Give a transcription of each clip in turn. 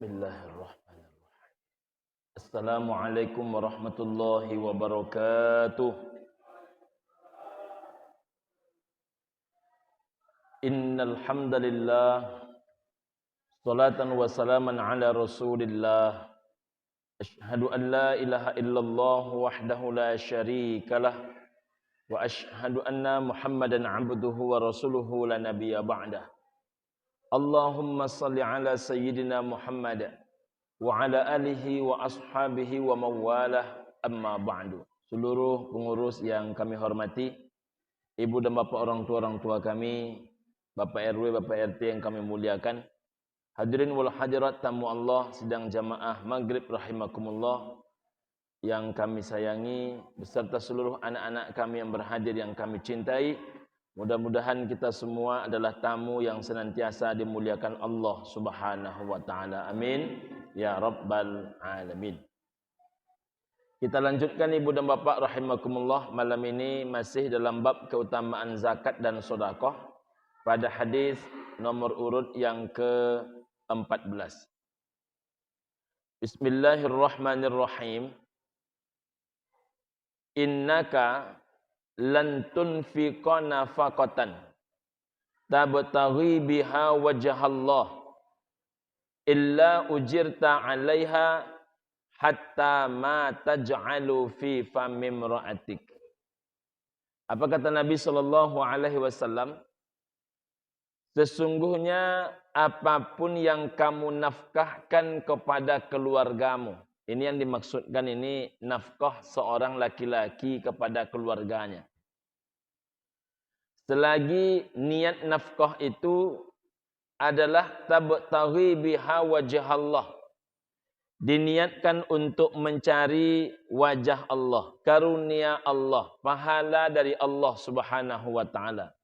Bismillahirrahmanirrahim. Assalamualaikum warahmatullahi wabarakatuh. Innal hamdalillah salatan wa salaman ala Rasulillah. Asyhadu an la ilaha illallah wahdahu la syarikalah wa asyhadu anna Muhammadan abduhu wa rasuluhu la nabiyya ba'dah. Allahumma salli ala sayyidina Muhammad wa ala alihi wa ashabihi wa mawalah, amma ba'du. Seluruh pengurus yang kami hormati, ibu dan bapa orang tua kami, Bapak RW, Bapak RT yang kami muliakan, hadirin wal hadirat tamu Allah sidang jamaah maghrib rahimakumullah yang kami sayangi, beserta seluruh anak-anak kami yang berhadir yang kami cintai. Mudah-mudahan kita semua adalah tamu yang senantiasa dimuliakan Allah Subhanahu wa taala. Amin ya rabbal alamin. Kita lanjutkan ibu dan bapak rahimakumullah, malam ini masih dalam bab keutamaan zakat dan sedekah pada hadis nomor urut yang ke-14. Bismillahirrahmanirrahim. Innaka lan tunfiqa nafaqatan tabtaghi biha wajhallah illa ujirta 'alaiha hatta ma taj'alu fi fami imra'atik. Apa kata Nabi sallallahu alaihi wasallam? Sesungguhnya apapun yang kamu nafkahkan kepada keluargamu. Ini yang dimaksudkan, ini nafkah seorang laki-laki kepada keluarganya. Selagi niat nafkah itu adalah tabtaghi biha wajhallah, diniatkan untuk mencari wajah Allah, karunia Allah, pahala dari Allah Subhanahu wa taala.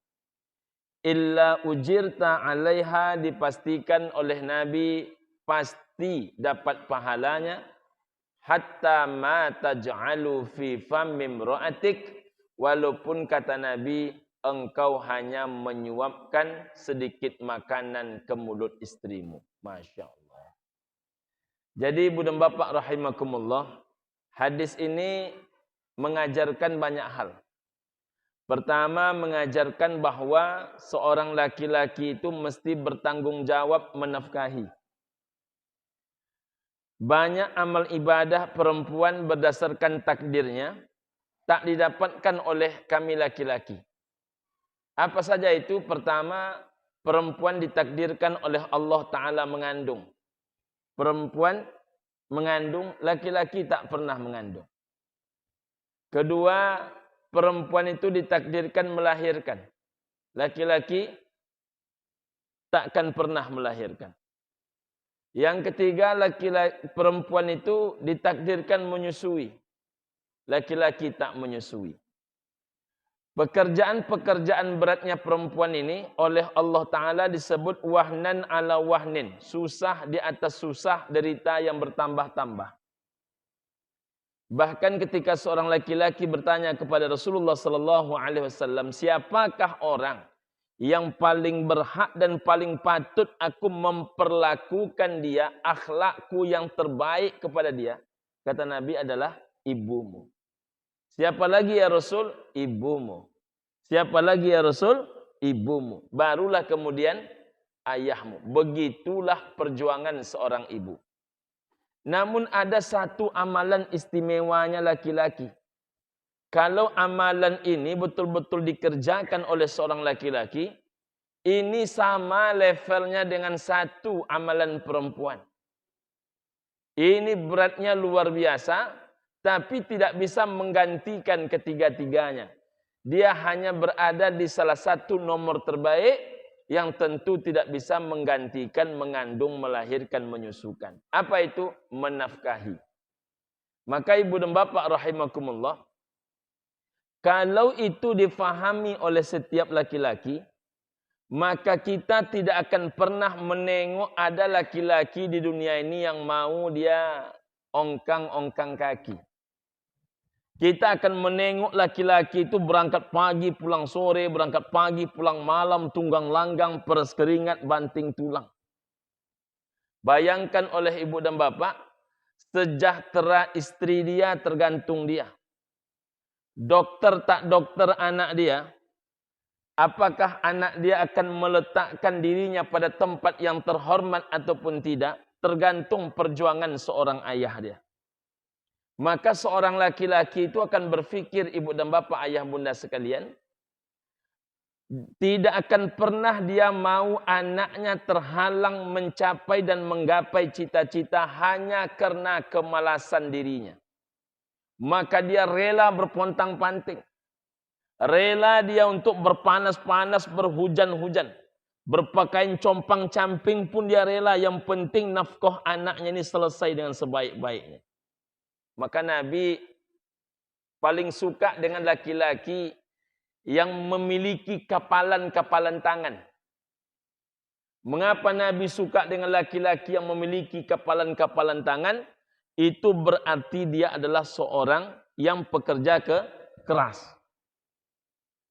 Illa ujirta 'alaiha, dipastikan oleh Nabi pasti dapat pahalanya, hatta ma taj'alu fi fami imra'atik, walaupun kata Nabi engkau hanya menyuapkan sedikit makanan ke mulut istrimu. Masya Allah. Jadi ibu dan bapak rahimakumullah, hadis ini mengajarkan banyak hal. Pertama, mengajarkan bahwa seorang laki-laki itu mesti bertanggung jawab menafkahi. Banyak amal ibadah perempuan berdasarkan takdirnya tak didapatkan oleh kami laki-laki. Apa saja itu? Pertama, perempuan ditakdirkan oleh Allah Ta'ala mengandung. Perempuan mengandung, laki-laki tak pernah mengandung. Kedua, perempuan itu ditakdirkan melahirkan. Laki-laki takkan pernah melahirkan. Yang ketiga, perempuan itu ditakdirkan menyusui. Laki-laki tak menyusui. Pekerjaan-pekerjaan beratnya perempuan ini oleh Allah Ta'ala disebut wahnan ala wahnin. Susah di atas susah, derita yang bertambah-tambah. Bahkan ketika seorang laki-laki bertanya kepada Rasulullah SAW, siapakah orang yang paling berhak dan paling patut aku memperlakukan dia, akhlakku yang terbaik kepada dia? Kata Nabi adalah ibumu. Siapa lagi ya Rasul? Ibumu. Siapa lagi ya Rasul? Ibumu. Barulah kemudian ayahmu. Begitulah perjuangan seorang ibu. Namun ada satu amalan istimewanya laki-laki. Kalau amalan ini betul-betul dikerjakan oleh seorang laki-laki, ini sama levelnya dengan satu amalan perempuan. Ini beratnya luar biasa, tapi tidak bisa menggantikan ketiga-tiganya. Dia hanya berada di salah satu nomor terbaik yang tentu tidak bisa menggantikan mengandung, melahirkan, menyusukan. Apa itu? Menafkahi. Maka ibu dan bapak rahimakumullah, kalau itu difahami oleh setiap laki-laki, maka kita tidak akan pernah menengok ada laki-laki di dunia ini yang mau dia ongkang-ongkang kaki. Kita akan menengok laki-laki itu berangkat pagi, pulang sore, berangkat pagi, pulang malam, tunggang langgang, peres keringat, banting tulang. Bayangkan oleh ibu dan bapak, sejahtera istri dia tergantung dia. Dokter tak dokter anak dia, apakah anak dia akan meletakkan dirinya pada tempat yang terhormat ataupun tidak, tergantung perjuangan seorang ayah dia. Maka seorang laki-laki itu akan berpikir, ibu dan bapak, ayah bunda sekalian, tidak akan pernah dia mau anaknya terhalang mencapai dan menggapai cita-cita hanya karena kemalasan dirinya. Maka dia rela berpontang-panting. Rela dia untuk berpanas-panas, berhujan-hujan. Berpakaian compang-camping pun dia rela. Yang penting nafkah anaknya ini selesai dengan sebaik-baiknya. Maka Nabi paling suka dengan laki-laki yang memiliki kapalan-kapalan tangan. Mengapa Nabi suka dengan laki-laki yang memiliki kapalan-kapalan tangan? Itu berarti dia adalah seorang yang pekerja keras.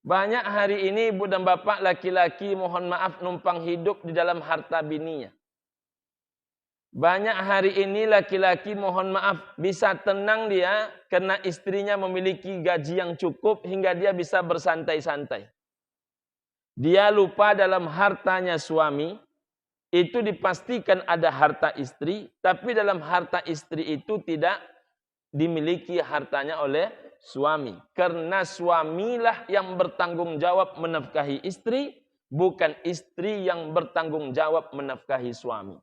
Banyak hari ini ibu dan bapak laki-laki mohon maaf numpang hidup di dalam harta bininya. Banyak hari ini laki-laki mohon maaf bisa tenang dia karena istrinya memiliki gaji yang cukup hingga dia bisa bersantai-santai. Dia lupa dalam hartanya suami itu dipastikan ada harta istri, tapi dalam harta istri itu tidak dimiliki hartanya oleh suami. Karena suamilah yang bertanggung jawab menafkahi istri, bukan istri yang bertanggung jawab menafkahi suami.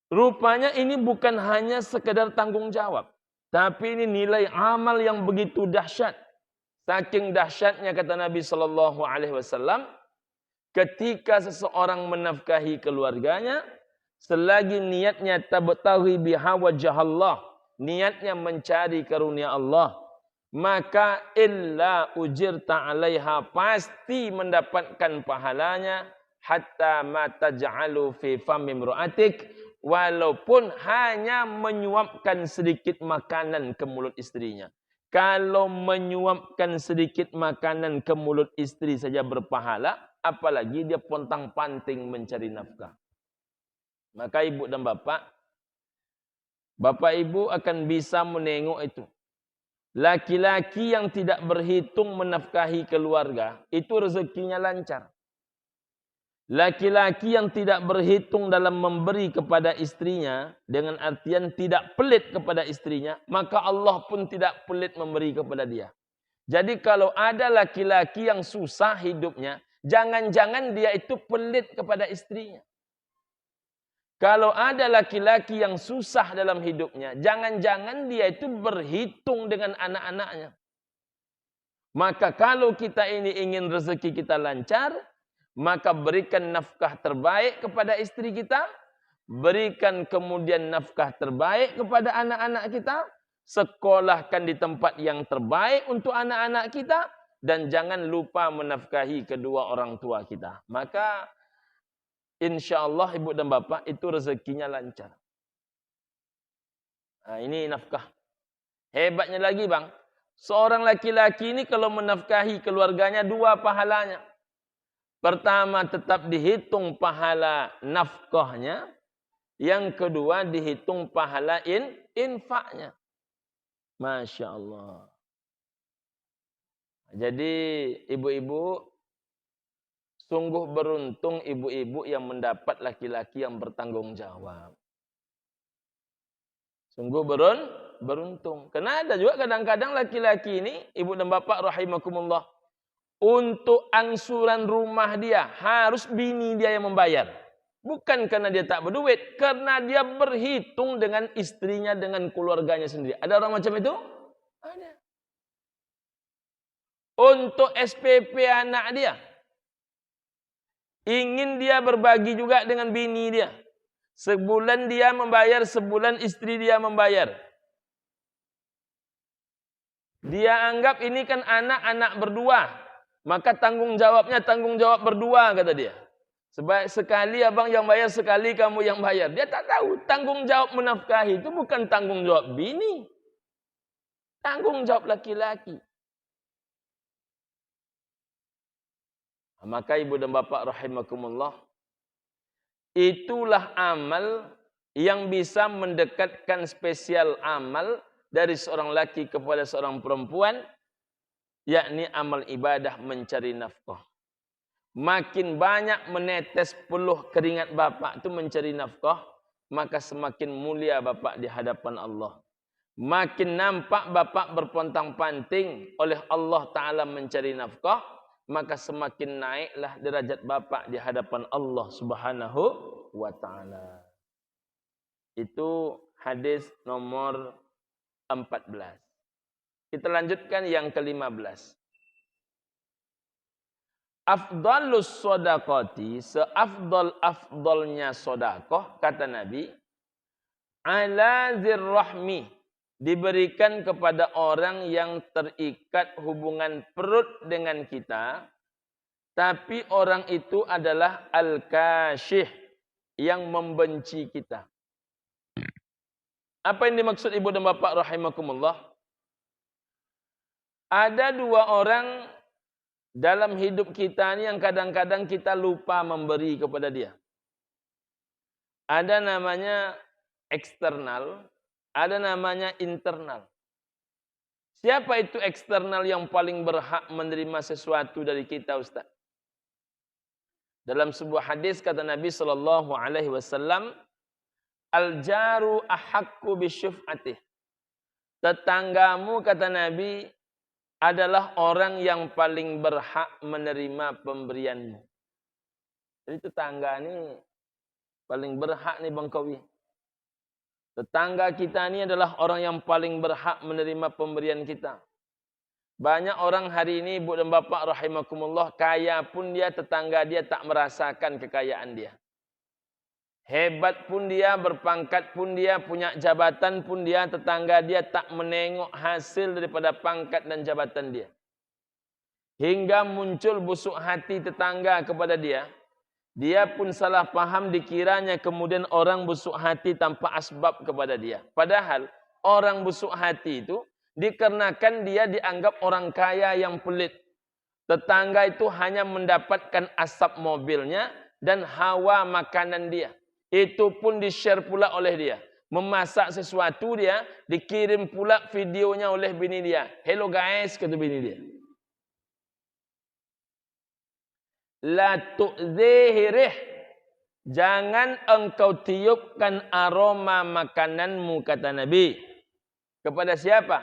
Rupanya ini bukan hanya sekedar tanggung jawab, tapi ini nilai amal yang begitu dahsyat. Saking dahsyatnya kata Nabi SAW, ketika seseorang menafkahi keluarganya, selagi niatnya tabtaghi biha wajhallah, niatnya mencari karunia Allah, maka illa ujirta 'alaiha, pasti mendapatkan pahalanya, hatta ma taj'alu fi fami imra'atik, walaupun hanya menyuapkan sedikit makanan ke mulut istrinya. Kalau menyuapkan sedikit makanan ke mulut istri saja berpahala, apalagi dia pontang-panting mencari nafkah. Maka ibu dan bapak ibu akan bisa menengok itu. Laki-laki yang tidak berhitung menafkahi keluarga, itu rezekinya lancar. Laki-laki yang tidak berhitung dalam memberi kepada istrinya, dengan artian tidak pelit kepada istrinya, maka Allah pun tidak pelit memberi kepada dia. Jadi kalau ada laki-laki yang susah hidupnya, jangan-jangan dia itu pelit kepada istrinya. Kalau ada laki-laki yang susah dalam hidupnya, jangan-jangan dia itu berhitung dengan anak-anaknya. Maka kalau kita ini ingin rezeki kita lancar, maka berikan nafkah terbaik kepada istri kita, berikan kemudian nafkah terbaik kepada anak-anak kita, sekolahkan di tempat yang terbaik untuk anak-anak kita, dan jangan lupa menafkahi kedua orang tua kita. Maka insya-Allah ibu dan bapak itu rezekinya lancar. Nah, ini nafkah. Hebatnya lagi bang, seorang laki-laki ini kalau menafkahi keluarganya 2 pahalanya. Pertama tetap dihitung pahala nafkahnya, yang kedua dihitung pahala infaknya. Masya Allah. Jadi ibu-ibu, sungguh beruntung ibu-ibu yang mendapat laki-laki yang bertanggung jawab. Sungguh beruntung. Karena ada juga kadang-kadang laki-laki ini, ibu dan bapak rahimakumullah, untuk angsuran rumah dia harus bini dia yang membayar. Bukan karena dia tak berduit, karena dia berhitung dengan istrinya, dengan keluarganya sendiri. Ada orang macam itu? Ada. Untuk SPP anak dia, ingin dia berbagi juga dengan bini dia. Sebulan dia membayar, sebulan istri dia membayar. Dia anggap ini kan anak-anak berdua, maka tanggung jawabnya tanggung jawab berdua, kata dia. Sebab sekali abang yang bayar, sekali kamu yang bayar. Dia tak tahu tanggung jawab menafkahi itu bukan tanggung jawab bini, tanggung jawab laki-laki. Maka ibu dan bapak rahimakumullah, itulah amal yang bisa mendekatkan spesial amal dari seorang laki kepada seorang perempuan, yakni amal ibadah mencari nafkah. Makin banyak menetes peluh keringat bapak itu mencari nafkah, maka semakin mulia bapak di hadapan Allah. Makin nampak bapak berpontang-panting oleh Allah Ta'ala mencari nafkah, maka semakin naiklah derajat bapak di hadapan Allah Subhanahu wa Ta'ala. Itu hadis nomor 14. Kita lanjutkan yang ke-15. Afdalus sodaqati, seafdal-afdalnya sodakoh, kata Nabi, ala zirrahmi, diberikan kepada orang yang terikat hubungan perut dengan kita, tapi orang itu adalah al-kashih, yang membenci kita. Apa yang dimaksud ibu dan bapak rahimakumullah? Ada dua orang dalam hidup kita ini yang kadang-kadang kita lupa memberi kepada dia. Ada namanya eksternal, ada namanya internal. Siapa itu eksternal yang paling berhak menerima sesuatu dari kita, Ustaz? Dalam sebuah hadis kata Nabi SAW, al-jaru ahaqqu bisyuf'atih. Tetanggamu, kata Nabi, adalah orang yang paling berhak menerima pemberianmu. Jadi tetangga ini paling berhak nih Bang Kowi. Tetangga kita ini adalah orang yang paling berhak menerima pemberian kita. Banyak orang hari ini, ibu dan bapak rahimakumullah, kaya pun dia, tetangga dia tak merasakan kekayaan dia. Hebat pun dia, berpangkat pun dia, punya jabatan pun dia, tetangga dia tak menengok hasil daripada pangkat dan jabatan dia. Hingga muncul busuk hati tetangga kepada dia. Dia pun salah paham, dikiranya kemudian orang busuk hati tanpa asbab kepada dia. Padahal orang busuk hati itu dikarenakan dia dianggap orang kaya yang pelit. Tetangga itu hanya mendapatkan asap mobilnya dan hawa makanan dia. Itu pun di-share pula oleh dia. Memasak sesuatu dia, dikirim pula videonya oleh bini dia. Hello guys, kata bini dia. La tu'zihirih. Jangan engkau tiupkan aroma makananmu, kata Nabi. Kepada siapa?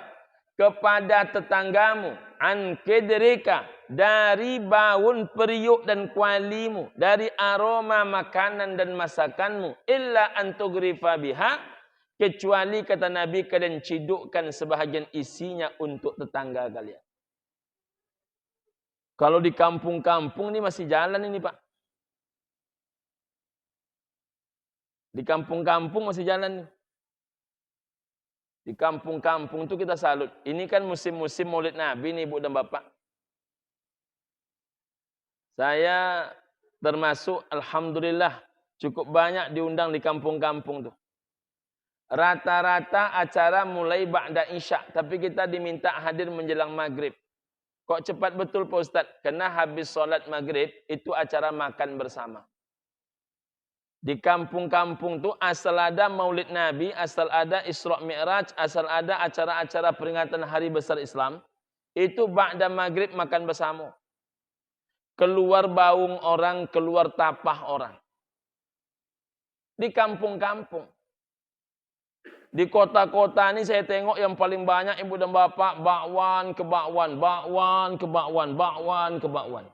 Kepada tetanggamu. An kidrika. Dari baun periuk dan kualimu, dari aroma makanan dan masakanmu, illa antugrifa biha, kecuali kata Nabi kalian cidukkan sebahagian isinya untuk tetangga kalian. Kalau di kampung-kampung ini masih jalan ini Pak. Di kampung-kampung masih jalan nih. Di kampung-kampung itu kita salut. Ini kan musim-musim Maulid Nabi nih Ibu dan Bapak. Saya termasuk alhamdulillah cukup banyak diundang di kampung-kampung tuh. Rata-rata acara mulai ba'da isya, tapi kita diminta hadir menjelang maghrib. Kok cepat betul Pak Ustadz? Karena habis sholat maghrib itu acara makan bersama. Di kampung-kampung tuh asal ada Maulid Nabi, asal ada Isra Mi'raj, asal ada acara-acara peringatan hari besar Islam, itu ba'da maghrib makan bersama. Keluar baung orang, keluar tapah orang. Di kampung-kampung. Di kota-kota ini saya tengok yang paling banyak ibu dan bapak, bakwan ke bakwan, bakwan ke bakwan, bakwan ke bakwan.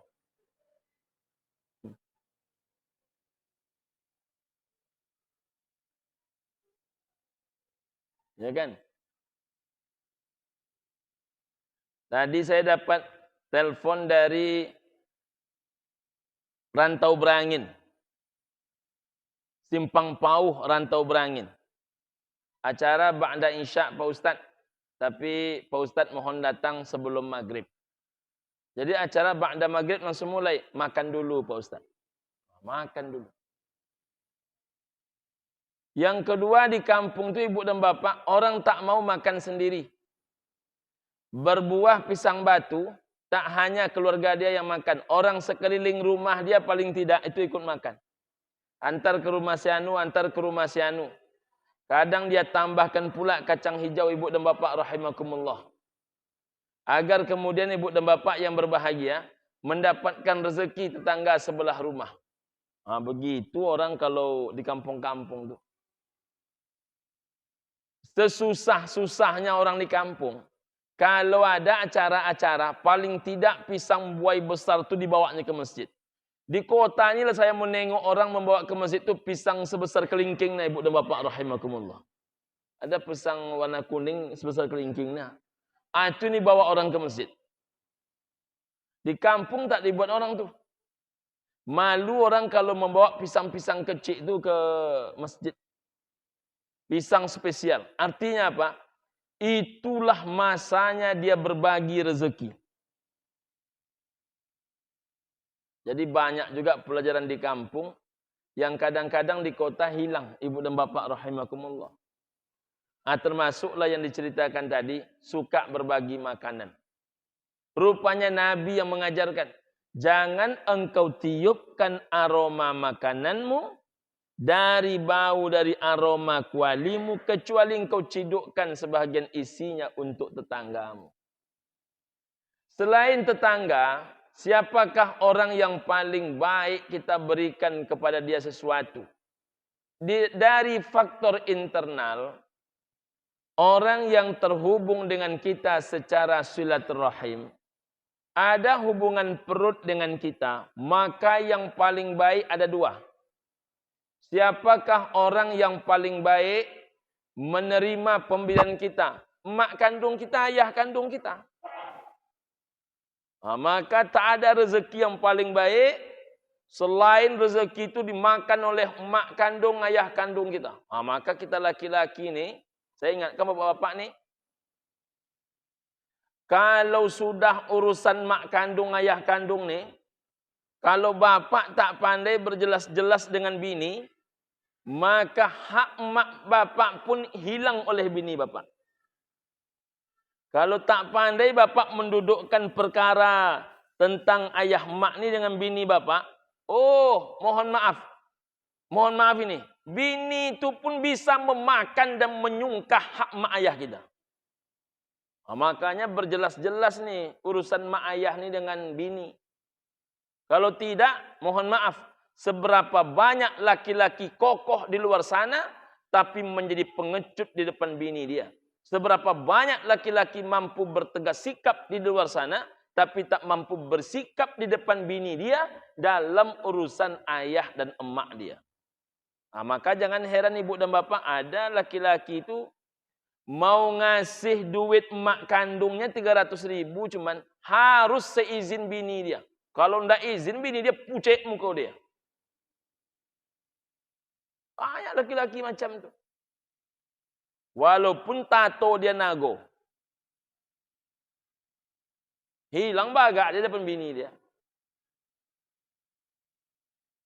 Ya kan? Tadi saya dapat telepon dari Rantau Berangin. Simpang Pauh Rantau Berangin. Acara ba'da isya Pak Ustadz. Tapi Pak Ustadz mohon datang sebelum maghrib. Jadi acara ba'da maghrib langsung mulai. Makan dulu Pak Ustadz. Makan dulu. Yang kedua di kampung itu ibu dan bapak. Orang tak mau makan sendiri. Berbuah pisang batu. Tak hanya keluarga dia yang makan. Orang sekeliling rumah dia paling tidak itu ikut makan. Antar ke rumah si anu, antar ke rumah si anu. Kadang dia tambahkan pula kacang hijau ibu dan bapak rahimakumullah. Agar kemudian ibu dan bapak yang berbahagia mendapatkan rezeki tetangga sebelah rumah. Begitu orang kalau di kampung-kampung tuh. Sesusah-susahnya orang di kampung. Kalau ada acara-acara, paling tidak pisang buah besar itu dibawanya ke masjid. Di kota ini lah saya menengok orang membawa ke masjid itu pisang sebesar kelingkingnya ibu dan bapak rahimakumullah. Ada pisang warna kuning sebesar kelingkingnya. Itu nih bawa orang ke masjid. Di kampung tak dibuat orang tuh. Malu orang kalau membawa pisang-pisang kecil itu ke masjid. Pisang spesial. Artinya apa? Itulah masanya dia berbagi rezeki. Jadi banyak juga pelajaran di kampung yang kadang-kadang di kota hilang, ibu dan bapak rahimakumullah. Termasuklah yang diceritakan tadi, suka berbagi makanan. Rupanya Nabi yang mengajarkan, jangan engkau tiupkan aroma makananmu dari bau dari aroma kualimu, kecuali engkau cidukkan sebahagian isinya untuk tetanggamu. Selain tetangga, siapakah orang yang paling baik kita berikan kepada dia sesuatu? Dari faktor internal, orang yang terhubung dengan kita secara silaturahim, ada hubungan perut dengan kita, maka yang paling baik ada dua. Siapakah orang yang paling baik menerima pemberian kita? Mak kandung kita, ayah kandung kita. Maka tak ada rezeki yang paling baik selain rezeki itu dimakan oleh mak kandung, ayah kandung kita. Maka kita laki-laki ni, saya ingatkan bapak-bapak ni, kalau sudah urusan mak kandung, ayah kandung ni, kalau bapak tak pandai berjelas-jelas dengan bini, maka hak mak bapak pun hilang oleh bini bapak. Kalau tak pandai bapak mendudukkan perkara tentang ayah mak ni dengan bini bapak, mohon maaf. Mohon maaf ini. Bini itu pun bisa memakan dan menyungkah hak mak ayah kita. Makanya berjelas-jelas nih urusan mak ayah ni dengan bini. Kalau tidak, mohon maaf. Seberapa banyak laki-laki kokoh di luar sana, tapi menjadi pengecut di depan bini dia. Seberapa banyak laki-laki mampu bertegas sikap di luar sana, tapi tak mampu bersikap di depan bini dia dalam urusan ayah dan emak dia. Maka jangan heran ibu dan bapak, ada laki-laki itu mau ngasih duit emak kandungnya 300.000 cuman harus seizin bini dia. Kalau ndak izin bini dia pucet muka dia. Banyak laki-laki macam itu. Walaupun tato dia nago. Hilang bagak dia depan bini dia.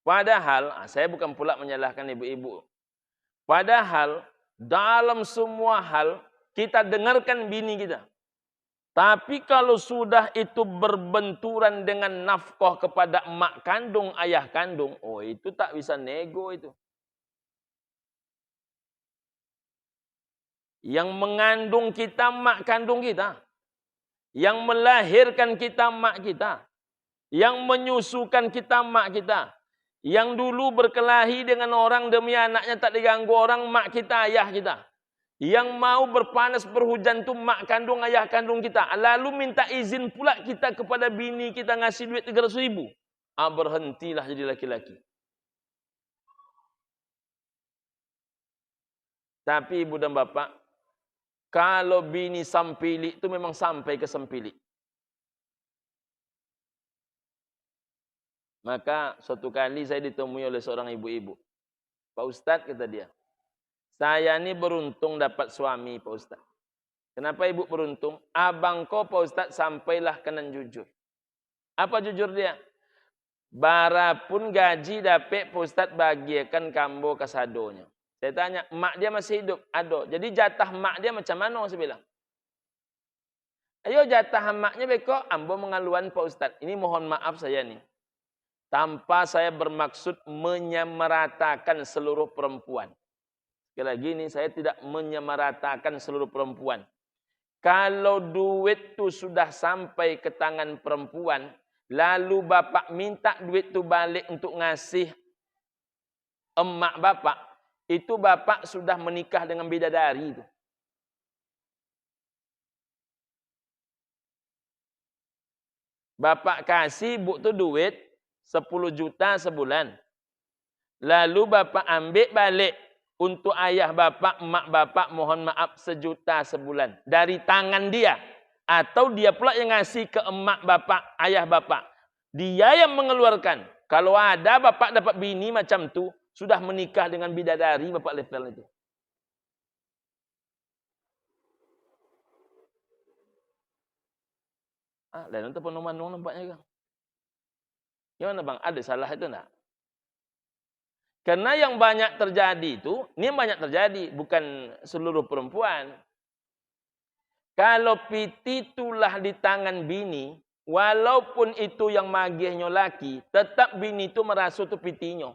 Padahal, saya bukan pula menyalahkan ibu-ibu. Padahal, dalam semua hal, kita dengarkan bini kita. Tapi kalau sudah itu berbenturan dengan nafkah kepada emak kandung, ayah kandung, itu tak bisa nego itu. Yang mengandung kita, mak kandung kita. Yang melahirkan kita, mak kita. Yang menyusukan kita, mak kita. Yang dulu berkelahi dengan orang demi anaknya tak diganggu orang, mak kita, ayah kita. Yang mau berpanas berhujan tu mak kandung, ayah kandung kita. Lalu minta izin pula kita kepada bini kita ngasih duit 300.000. Berhentilah jadi laki-laki. Tapi ibu dan bapak, kalau bini sampilik itu memang sampai ke sempilik. Maka suatu kali saya ditemui oleh seorang ibu-ibu. Pak Ustadz, kata dia, saya ini beruntung dapat suami Pak Ustadz. Kenapa ibu beruntung? Abang kau Pak Ustadz sampailah kenan jujur. Apa jujur dia? Barapun gaji dapat Pak Ustadz bagikan kambo kasadonya. Saya tanya, mak dia masih hidup? Ada. Jadi jatah mak dia macam mana? Saya bilang. Ayo jatah maknya beko, ambo mengaluan Pak Ustadz. Ini mohon maaf saya nih. Tanpa saya bermaksud menyamaratakan seluruh perempuan. Sekali lagi ini saya tidak menyamaratakan seluruh perempuan. Kalau duit itu sudah sampai ke tangan perempuan, lalu bapak minta duit itu balik untuk ngasih emak bapak, itu bapak sudah menikah dengan bidadari itu. Bapak kasih ibu tu duit 10 juta sebulan. Lalu bapak ambil balik untuk ayah bapak, emak bapak, mohon maaf 1 juta sebulan. Dari tangan dia. Atau dia pula yang ngasih ke emak bapak, ayah bapak. Dia yang mengeluarkan. Kalau ada bapak dapat bini macam tu, sudah menikah dengan bidadari bapak level itu. Lain itu penuman nampaknya kan. Gimana bang? Ada salah itu enggak? Karena yang banyak terjadi itu, ini yang banyak terjadi, bukan seluruh perempuan. Kalau piti tulah di tangan bini, walaupun itu yang magihnya laki, tetap bini itu merasa itu pitinya.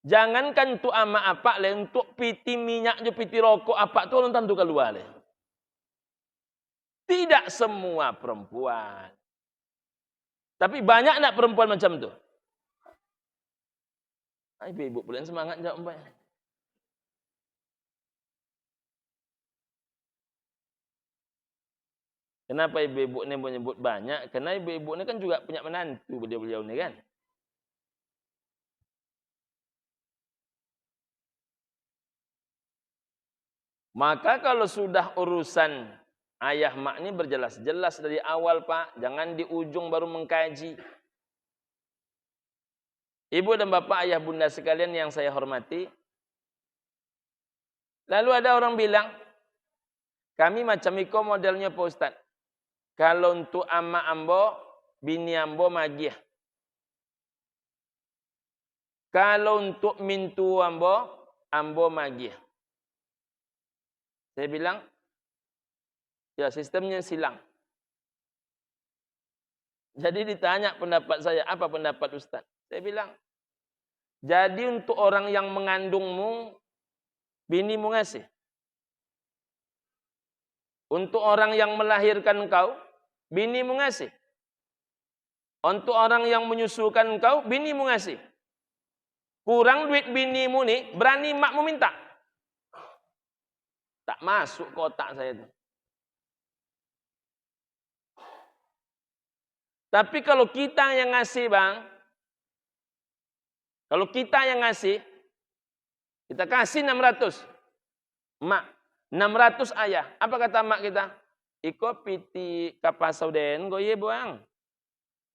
Jangankan untuk ama apa le, untuk piti minyak je piti rokok apa tu belum tentu keluar le. Tidak semua perempuan. Tapi banyak nak perempuan macam tu. Ibu boleh semangat jawab mbak. Kenapa ibu-ibu ni menyebut banyak? Karena ibu-ibu ni kan juga punya menantu beliau-beliau ni kan. Maka kalau sudah urusan ayah mak ni berjelas-jelas dari awal pak. Jangan di ujung baru mengkaji. Ibu dan bapak, ayah bunda sekalian yang saya hormati. Lalu ada orang bilang, kami macam iko modelnya Pak Ustaz. Kalau untuk ama ambo, bini ambo magih. Kalau untuk mintu ambo, ambo magih. Saya bilang, ya sistemnya silang. Jadi ditanya pendapat saya, apa pendapat Ustaz? Saya bilang, jadi untuk orang yang mengandungmu, binimu ngasih. Untuk orang yang melahirkan engkau, binimu ngasih. Untuk orang yang menyusukan engkau, binimu ngasih. Kurang duit binimu nih, berani makmu minta. Tak masuk kotak saya itu. Tapi kalau kita yang ngasih bang, kalau kita yang ngasih, kita kasih 600. Mak, 600 ayah. Apa kata mak kita? Iko piti kapasauden goye buang.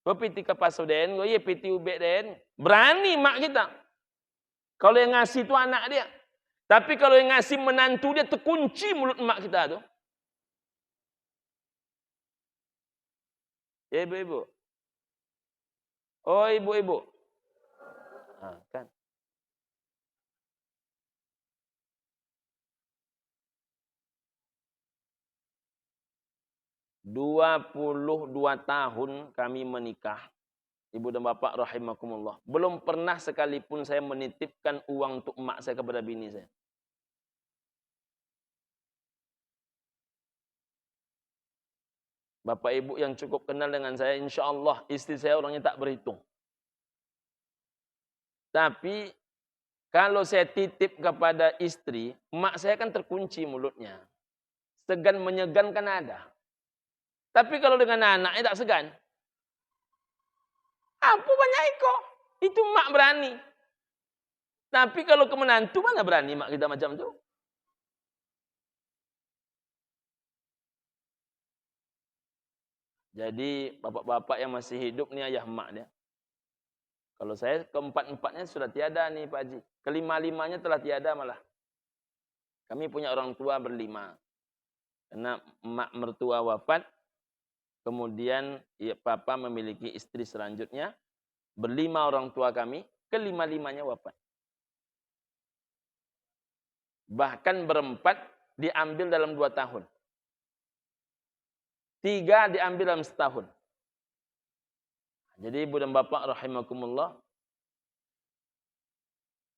Ko piti kapasauden goye piti ubek den. Berani mak kita. Kalau yang ngasih itu anak dia. Tapi kalau yang ngasih menantu dia terkunci mulut mak kita tuh. Ya ibu-ibu. Oh ibu-ibu. Kan. 22 tahun kami menikah. Ibu dan bapak rahimakumullah. Belum pernah sekalipun saya menitipkan uang untuk emak saya kepada bini saya. Bapak ibu yang cukup kenal dengan saya, insya Allah istri saya orangnya tak berhitung. Tapi kalau saya titip kepada istri, emak saya kan terkunci mulutnya. Segan menyegan kan ada. Tapi kalau dengan anaknya tak segan. Apa banyak iko? Itu emak berani. Tapi kalau ke menantu mana berani emak kita macam tu? Jadi bapak-bapak yang masih hidup ni ayah emak dia. Kalau saya keempat-empatnya sudah tiada nih Pak Haji. Kelima-limanya telah tiada malah. Kami punya orang tua berlima. Karena emak mertua wafat. Kemudian ya, papa memiliki istri selanjutnya. Berlima orang tua kami. Kelima-limanya wafat. Bahkan berempat diambil dalam 2 tahun. 3 diambil dalam setahun. Jadi ibu dan bapak rahimakumullah,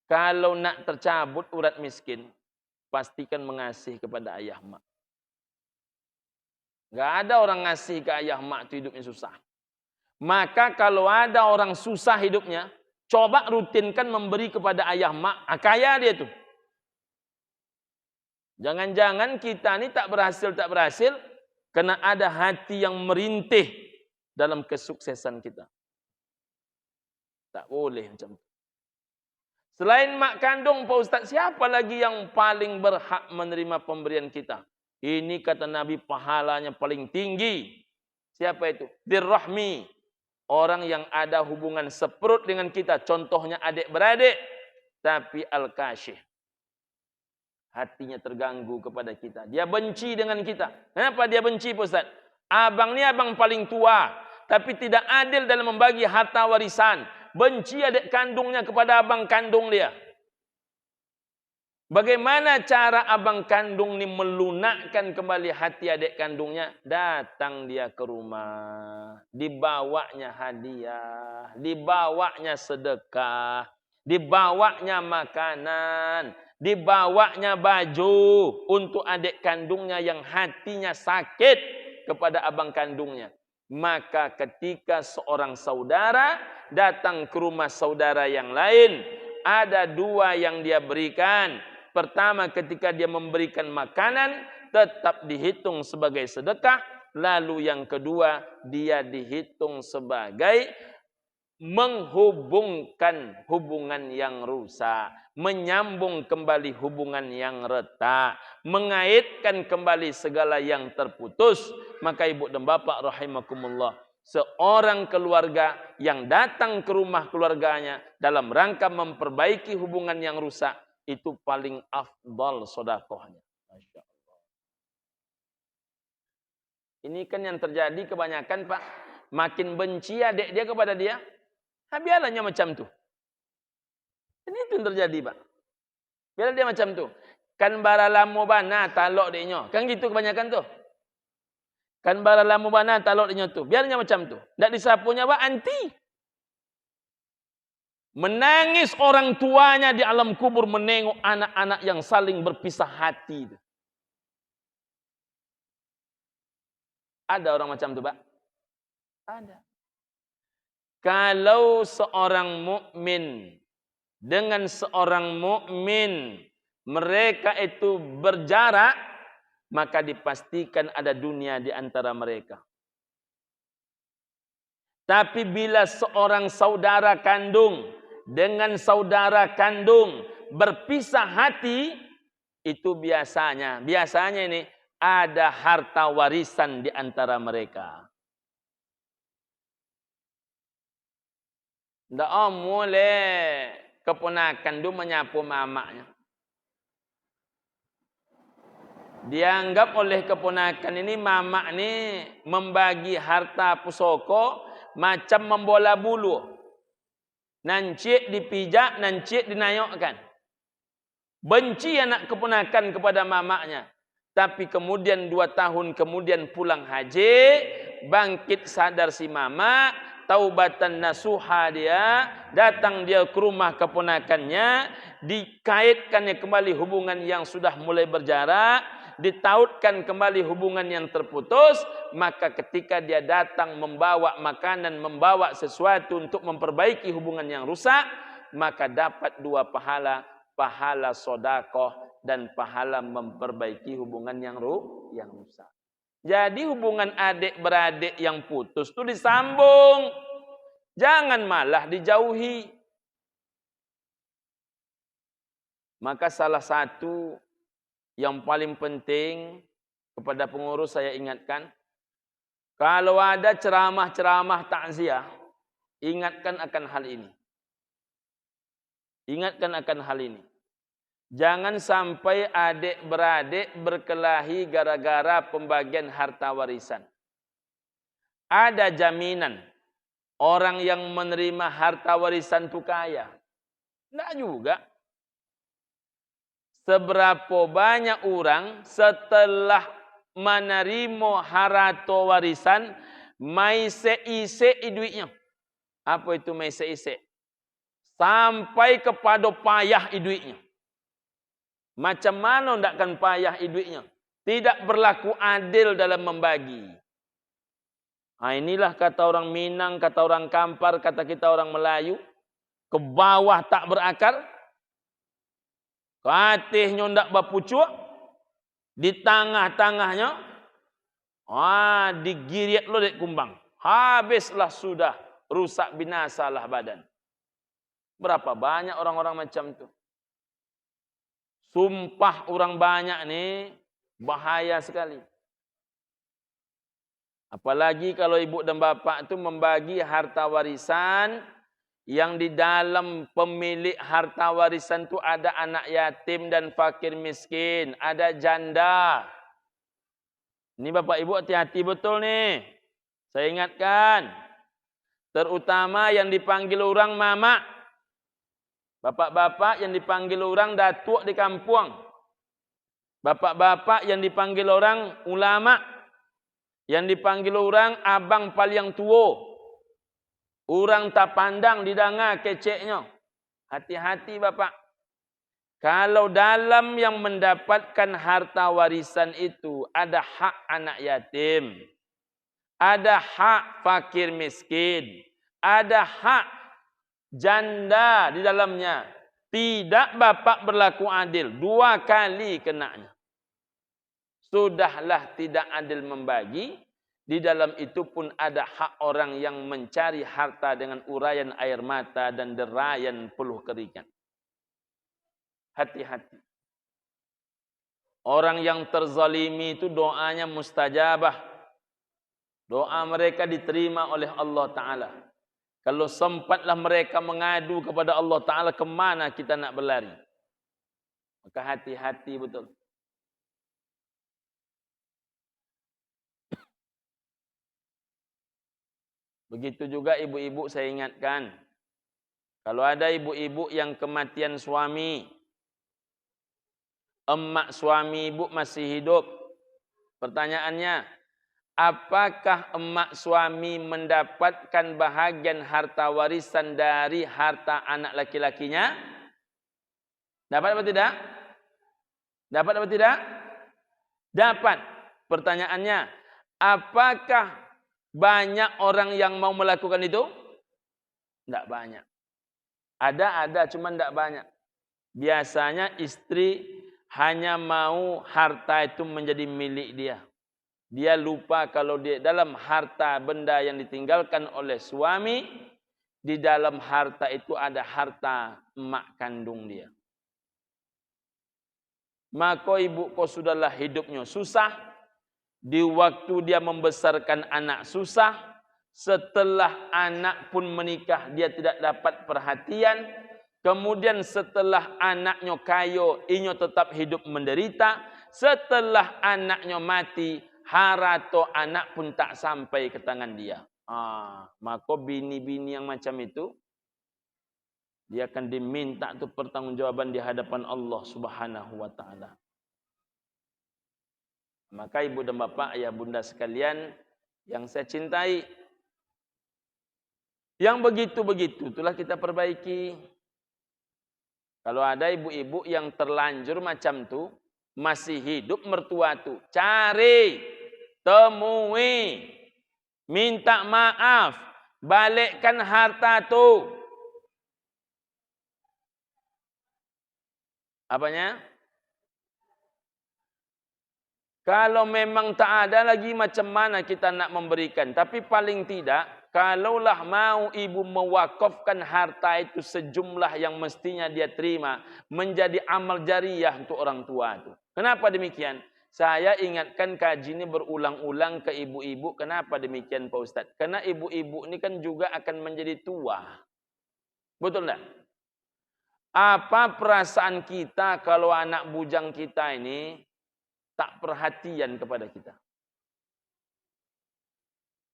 kalau nak tercabut urat miskin, pastikan mengasih kepada ayah mak. Enggak ada orang ngasih ke ayah mak itu hidupnya susah. Maka kalau ada orang susah hidupnya, coba rutinkan memberi kepada ayah mak. Kaya dia tuh. Jangan-jangan kita ini tak berhasil, karena ada hati yang merintih dalam kesuksesan kita. Tak boleh macam itu. Selain mak kandung, Pak Ustaz, siapa lagi yang paling berhak menerima pemberian kita? Ini kata Nabi pahalanya paling tinggi. Siapa itu? Dirrahmi. Orang yang ada hubungan seperut dengan kita. Contohnya adik-beradik. Tapi al-kashih. Hatinya terganggu kepada kita. Dia benci dengan kita. Kenapa dia benci, Pak Ustaz? Abang ni abang paling tua. Tapi tidak adil dalam membagi harta warisan. Benci adik kandungnya kepada abang kandung dia. Bagaimana cara abang kandung ni melunakkan kembali hati adik kandungnya? Datang dia ke rumah. Dibawanya hadiah. Dibawanya sedekah. Dibawanya makanan. Dibawanya baju untuk adik kandungnya yang hatinya sakit kepada abang kandungnya. Maka ketika seorang saudara datang ke rumah saudara yang lain, ada dua yang dia berikan. Pertama, ketika dia memberikan makanan, tetap dihitung sebagai sedekah. Lalu yang kedua, dia dihitung sebagai menghubungkan hubungan yang rusak. Menyambung kembali hubungan yang retak. Mengaitkan kembali segala yang terputus. Maka ibu dan bapak rahimakumullah, seorang keluarga yang datang ke rumah keluarganya dalam rangka memperbaiki hubungan yang rusak, itu paling afdal sedekahnya. Masya Allah. Ini kan yang terjadi kebanyakan, Pak. Makin benci adik dia kepada dia, biarlah macam tu. Ini itu yang terjadi, Pak. Biarlah dia macam tu. Kan bara lamu bana talok deknya. Kan gitu kebanyakan tu. Kan bara lamu bana talok deknya tu. Biarnya macam tu. Ndak disapunya, Pak, anti. Menangis orang tuanya di alam kubur menengok anak-anak yang saling berpisah hati. Ada orang macam tu, Pak? Ada. Kalau seorang mukmin dengan seorang mukmin mereka itu berjarak, maka dipastikan ada dunia di antara mereka. Tapi bila seorang saudara kandung dengan saudara kandung berpisah hati, itu biasanya ini ada harta warisan di antara mereka. Ndak boleh keponakan tu menyapu mamaknya. Dianggap oleh keponakan ini mamak ni membagi harta pusoko macam membola bulu. Nancik dipijak, nancik dinayokkan. Benci anak keponakan kepada mamaknya. Tapi kemudian 2 tahun kemudian pulang haji, bangkit sadar si mamak, taubatan nasuha dia, datang dia ke rumah keponakannya, dikaitkannya kembali hubungan yang sudah mulai berjarak, ditautkan kembali hubungan yang terputus. Maka ketika dia datang membawa makanan, membawa sesuatu untuk memperbaiki hubungan yang rusak, maka dapat 2 pahala, pahala sedekah dan pahala memperbaiki hubungan yang rusak. Jadi hubungan adik beradik yang putus itu disambung. Jangan malah dijauhi. Maka salah satu yang paling penting kepada pengurus saya ingatkan, kalau ada ceramah-ceramah takziah, ingatkan akan hal ini. Ingatkan akan hal ini. Jangan sampai adik-beradik berkelahi gara-gara pembagian harta warisan. Ada jaminan orang yang menerima harta warisan itu kaya? Tidak juga. Seberapa banyak orang setelah menerima harta warisan, mai ise duitnya. Apa itu mesek-isek? Sampai kepada payah duitnya. Macam mana ndakkan payah duitnya? Tidak berlaku adil dalam membagi. Inilah kata orang Minang, kata orang Kampar, kata kita orang Melayu. Ke bawah tak berakar. Katihnya ndak berpucuk. Di tengah-tengahnya. Digiriat lo dek kumbang. Habislah sudah. Rusak binasalah badan. Berapa banyak orang-orang macam tu. Sumpah orang banyak nih. Bahaya sekali. Apalagi kalau ibu dan bapak itu membagi harta warisan. Yang di dalam pemilik harta warisan itu ada anak yatim dan fakir miskin. Ada janda. Ini bapak ibu hati-hati betul nih. Saya ingatkan. Terutama yang dipanggil orang mama. Bapak-bapak yang dipanggil orang datuk di kampung. Bapak-bapak yang dipanggil orang ulama. Yang dipanggil orang abang paling tua. Orang tak pandang didengar keceknya. Hati-hati bapak. Kalau dalam yang mendapatkan harta warisan itu ada hak anak yatim. Ada hak fakir miskin. Ada hak janda di dalamnya. Tidak bapak berlaku adil. 2 kali kenanya. Sudahlah tidak adil membagi. Di dalam itu pun ada hak orang yang mencari harta dengan uraian air mata dan derayan peluh keringat. Hati-hati. Orang yang terzalimi itu doanya mustajabah. Doa mereka diterima oleh Allah Ta'ala. Kalau sempatlah mereka mengadu kepada Allah Ta'ala, kemana kita nak berlari? Maka hati-hati betul. Begitu juga ibu-ibu saya ingatkan. Kalau ada ibu-ibu yang kematian suami. Emak suami ibu masih hidup. Pertanyaannya. Apakah emak suami mendapatkan bahagian harta warisan dari harta anak laki-lakinya? Dapat atau tidak? Dapat atau tidak? Dapat. Pertanyaannya. Apakah banyak orang yang mau melakukan itu? Tidak banyak. Ada, cuma tidak banyak. Biasanya istri hanya mau harta itu menjadi milik dia. Dia lupa kalau di dalam harta benda yang ditinggalkan oleh suami, di dalam harta itu ada harta emak kandung dia. Maka ibu kau sudahlah hidupnya susah. Di waktu dia membesarkan anak susah. Setelah anak pun menikah dia tidak dapat perhatian. Kemudian setelah anaknya kaya, inya tetap hidup menderita. Setelah anaknya mati, harato anak pun tak sampai ke tangan dia. Maka bini-bini yang macam itu, dia akan diminta untuk pertanggungjawaban di hadapan Allah Subhanahu wa Ta'ala. Maka ibu dan bapak, ayah bunda sekalian yang saya cintai, yang begitu-begitu itulah kita perbaiki. Kalau ada ibu-ibu yang terlanjur macam tu, masih hidup mertua tu, cari, temui, minta maaf, balikkan harta tu. Apanya? Kalau memang tak ada lagi macam mana kita nak memberikan. Tapi paling tidak, kalaulah mau ibu mewakafkan harta itu sejumlah yang mestinya dia terima. Menjadi amal jariah untuk orang tua itu. Kenapa demikian? Saya ingatkan kaji ini berulang-ulang ke ibu-ibu. Kenapa demikian Pak Ustaz? Karena ibu-ibu ini kan juga akan menjadi tua. Betul tak? Apa perasaan kita kalau anak bujang kita ini tak perhatian kepada kita.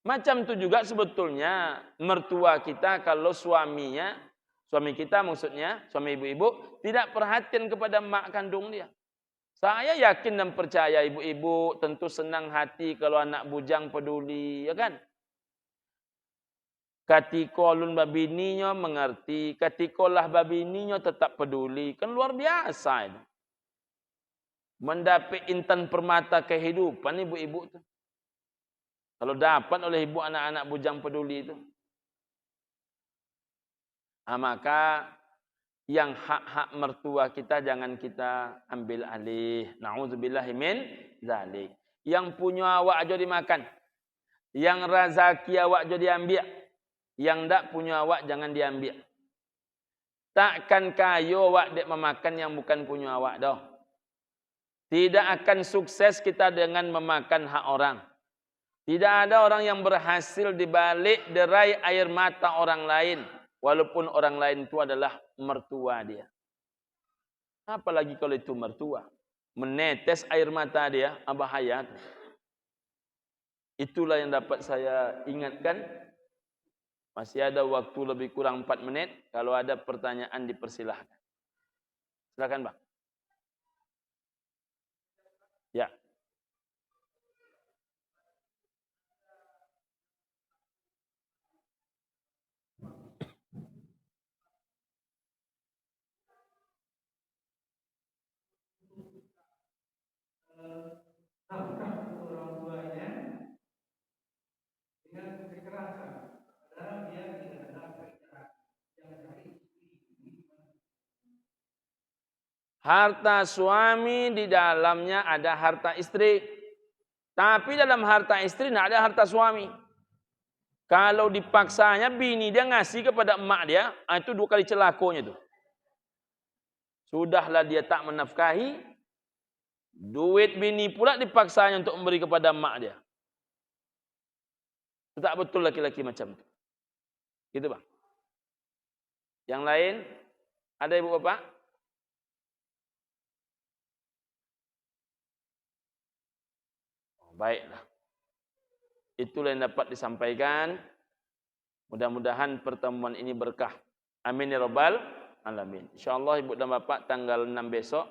Macam itu juga sebetulnya mertua kita kalau suami kita maksudnya, suami ibu-ibu, tidak perhatian kepada mak kandung dia. Saya yakin dan percaya ibu-ibu tentu senang hati kalau anak bujang peduli, ya kan? Ketika ulun babininya mengerti, ketika lah babininya tetap peduli, kan luar biasa itu. Mendapat intan permata kehidupan ibu-ibu itu. Kalau dapat oleh ibu anak-anak bujang peduli itu. Maka yang hak-hak mertua kita jangan kita ambil alih. Na'udzubillahi min dzalik. Yang punya awak aja dimakan. Yang rezeki awak aja diambil. Yang tak punya awak jangan diambil. Takkan kayo awak dek memakan yang bukan punya awak dah. Tidak akan sukses kita dengan memakan hak orang. Tidak ada orang yang berhasil dibalik derai air mata orang lain. Walaupun orang lain itu adalah mertua dia. Apalagi kalau itu mertua. Menetes air mata dia, bahaya. Itulah yang dapat saya ingatkan. Masih ada waktu lebih kurang 4 menit. Kalau ada pertanyaan dipersilahkan. Silakan Bang. Ya. Nafkah orang tuanya dengan kekerasan, padahal dia tidak nafkah yang baik. Harta suami di dalamnya ada harta istri. Tapi dalam harta istri tidak ada harta suami. Kalau dipaksanya bini dia ngasih kepada emak dia, itu 2 kali celakonya itu. Sudahlah dia tak menafkahi, duit bini pula dipaksanya untuk memberi kepada emak dia. Tak betul laki-laki macam itu. Gitu Bang. Yang lain, ada ibu bapak? Baiklah. Itulah yang dapat disampaikan. Mudah-mudahan pertemuan ini berkah. Amin ya rabbal alamin. InsyaAllah ibu dan bapak tanggal 6 besok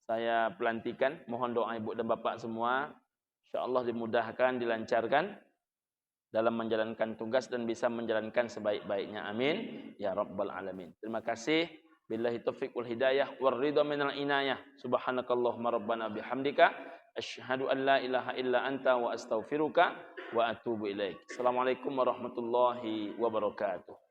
saya pelantikan. Mohon doa ibu dan bapak semua. InsyaAllah dimudahkan, dilancarkan dalam menjalankan tugas dan bisa menjalankan sebaik-baiknya. Amin ya rabbal alamin. Terima kasih. Billahi taufiq wal hidayah war ridha minal inayah. Subhanakallahumma rabbana bihamdika asyhadu an la ilaha illa anta wa astaghfiruka wa atubu ilaik. Assalamualaikum warahmatullahi wabarakatuh.